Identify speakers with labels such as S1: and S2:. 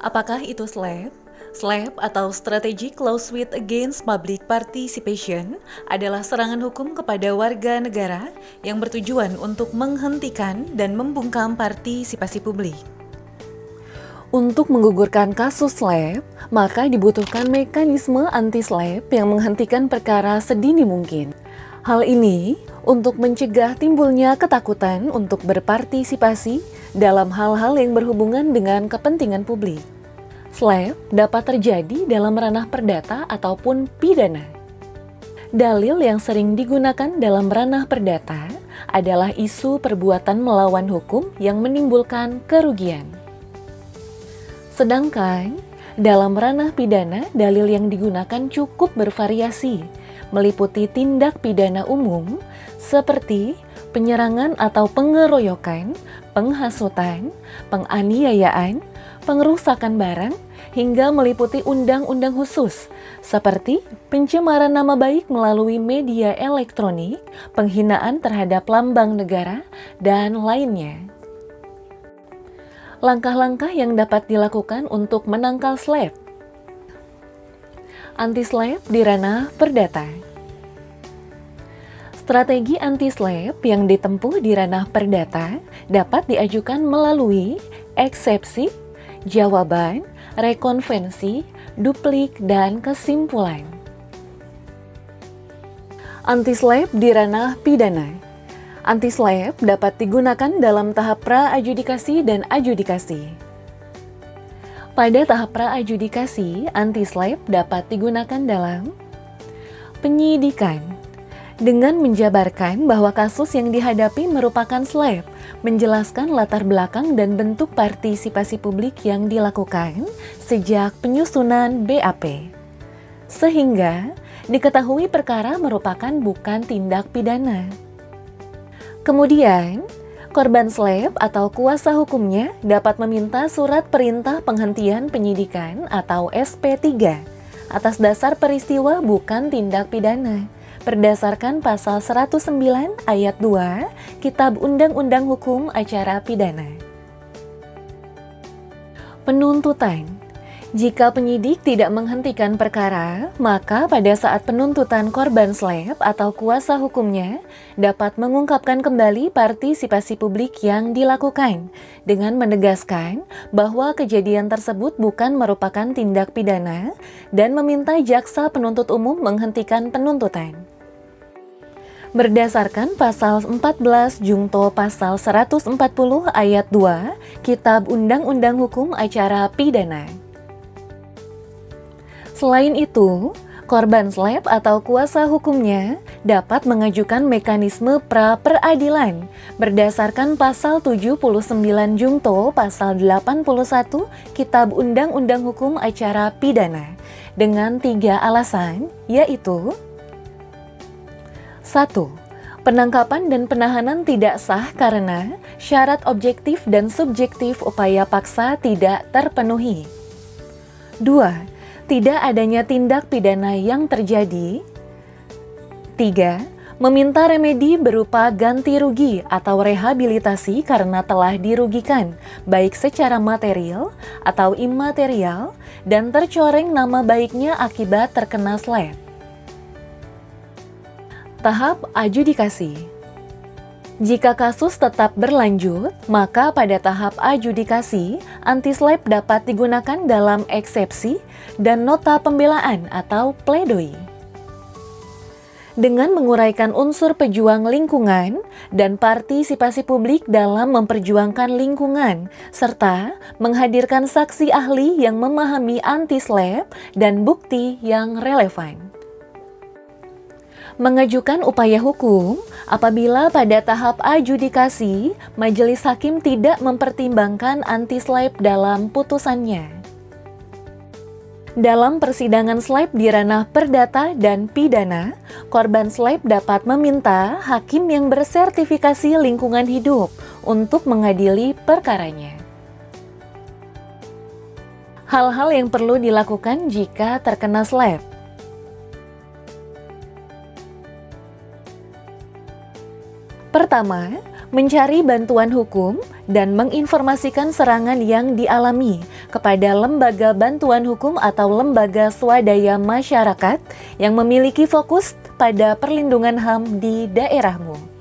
S1: Apakah itu SLAP? SLAP atau Strategic Lawsuit Against Public Participation adalah serangan hukum kepada warga negara yang bertujuan untuk menghentikan dan membungkam partisipasi publik. Untuk menggugurkan kasus SLAP, maka dibutuhkan mekanisme anti-SLAP yang menghentikan perkara sedini mungkin. Hal ini untuk mencegah timbulnya ketakutan untuk berpartisipasi dalam hal-hal yang berhubungan dengan kepentingan publik. SLAP dapat terjadi dalam ranah perdata ataupun pidana. Dalil yang sering digunakan dalam ranah perdata adalah isu perbuatan melawan hukum yang menimbulkan kerugian. Sedangkan dalam ranah pidana, dalil yang digunakan cukup bervariasi, meliputi tindak pidana umum seperti penyerangan atau pengeroyokan, penghasutan, penganiayaan, pengerusakan barang, hingga meliputi undang-undang khusus seperti pencemaran nama baik melalui media elektronik, penghinaan terhadap lambang negara, dan lainnya. Langkah-langkah yang dapat dilakukan untuk menangkal SLAP. Anti-SLAP di ranah perdata. Strategi anti-SLAP yang ditempuh di ranah perdata dapat diajukan melalui eksepsi, jawaban, rekonvensi, duplik, dan kesimpulan. Anti-SLAP di ranah pidana. Anti-SLAP dapat digunakan dalam tahap pra-adjudikasi dan adjudikasi. Pada tahap pra-adjudikasi, anti-SLAP dapat digunakan dalam penyidikan, dengan menjabarkan bahwa kasus yang dihadapi merupakan SLAP, menjelaskan latar belakang dan bentuk partisipasi publik yang dilakukan sejak penyusunan BAP, sehingga diketahui perkara merupakan bukan tindak pidana. Kemudian, korban SLAP atau kuasa hukumnya dapat meminta surat perintah penghentian penyidikan atau SP3 atas dasar peristiwa bukan tindak pidana, berdasarkan pasal 109 ayat 2 Kitab Undang-Undang Hukum Acara Pidana. Penuntutan. Jika penyidik tidak menghentikan perkara, maka pada saat penuntutan korban SLAP atau kuasa hukumnya dapat mengungkapkan kembali partisipasi publik yang dilakukan dengan menegaskan bahwa kejadian tersebut bukan merupakan tindak pidana dan meminta jaksa penuntut umum menghentikan penuntutan. Berdasarkan pasal 14 Jungto pasal 140 ayat 2 Kitab Undang-Undang Hukum Acara Pidana. Selain itu, korban SLAP atau kuasa hukumnya dapat mengajukan mekanisme pra-peradilan berdasarkan pasal 79 Jungto pasal 81 Kitab Undang-Undang Hukum Acara Pidana dengan 3 alasan, yaitu 1. Penangkapan dan penahanan tidak sah karena syarat objektif dan subjektif upaya paksa tidak terpenuhi. 2. Tidak adanya tindak pidana yang terjadi. 3. Meminta remedi berupa ganti rugi atau rehabilitasi karena telah dirugikan, baik secara material atau imaterial, dan tercoreng nama baiknya akibat terkena SLAP. Tahap adjudikasi. Jika kasus tetap berlanjut, maka pada tahap adjudikasi, anti-SLAP dapat digunakan dalam eksepsi dan nota pembelaan atau pledoi. Dengan menguraikan unsur pejuang lingkungan dan partisipasi publik dalam memperjuangkan lingkungan, serta menghadirkan saksi ahli yang memahami anti-SLAP dan bukti yang relevan. Mengajukan upaya hukum apabila pada tahap adjudikasi majelis hakim tidak mempertimbangkan anti-SLAP dalam putusannya. Dalam persidangan SLAP di ranah perdata dan pidana, korban SLAP dapat meminta hakim yang bersertifikasi lingkungan hidup untuk mengadili perkaranya. Hal-hal yang perlu dilakukan jika terkena SLAP. Pertama, mencari bantuan hukum dan menginformasikan serangan yang dialami kepada lembaga bantuan hukum atau lembaga swadaya masyarakat yang memiliki fokus pada perlindungan HAM di daerahmu.